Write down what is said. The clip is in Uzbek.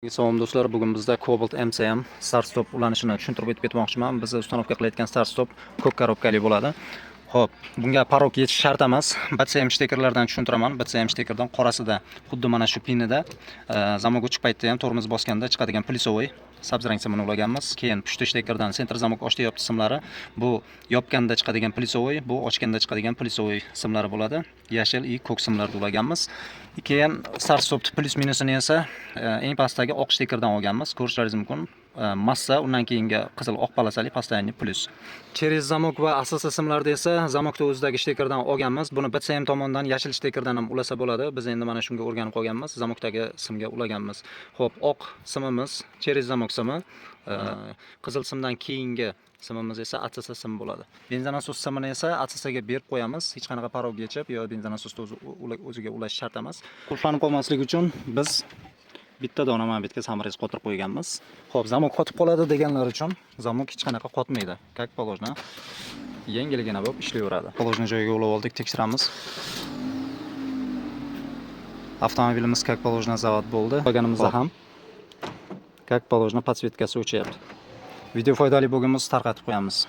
Salom do'stlar, bugun bizda Cobalt MCM start stop ulanishini tushuntirib o'tib ketmoqchiman. Biz ustanovka qilayotgan start stop ko'k korobkali bo'ladi. Xo'p, bunga parok yetish shart emas. BCM shtekerlardan tushuntiraman. BCM shtekerdan qorasida xuddi mana shu pinida zamok o'chib paytda ham tormoz bosganda chiqadigan plyusovoy sabzrang simini ulaganmiz. Keyin pushti shtekerdan sentr zamok ochdi yopdi simlari. Bu yopganda chiqadigan plyusovoy, bu ochganda chiqadigan plyusovoy simlari bo'ladi. Yashil и ko'k simlarni ulaganmiz. Keyin start stop plyus minusini esa eng pastdagi oq shtekerdan olganmiz. Ko'rishlaringiz mumkin. Massa, undan keyingi qizil oq polosali постоянный plyus. Через zamok va asosiy simlarda esa zamokda o'zidagi shtekerdan olganmiz. Buni BCM tomonidan yashil shtekerdan ham ulasa bo'ladi. Biz endi mana shunga o'rganib qolganmiz. Zamokdagi simga ulaganmiz. Xo'p, oq simimiz через zamok simi, qizil simdan keyingi simimiz esa ACC sim bo'ladi. Benzin nasos simini esa ACCga berib qo'yamiz. Hech qanaqa parog yechib yo benzin nasosda o'ziga ulash shart emas. Qulflanib qolmasligi uchun biz bitta dona bitga samarez qotirib qo'yganmiz. Xo'p, zamok qotib qoladi deganlar uchun zamok hech qanaqa qotmaydi. Как положено. Yengilgina bo'lib ishlayveradi. Положено joyiga ulab oldik, tekshiramiz. Avtomobilimiz как положено zavod bo'ldi. Qolganimizda ham как положено podsvetkasi o'chyapti. Video foydali bo'lgan bo'lsa tarqatib qo'yamiz.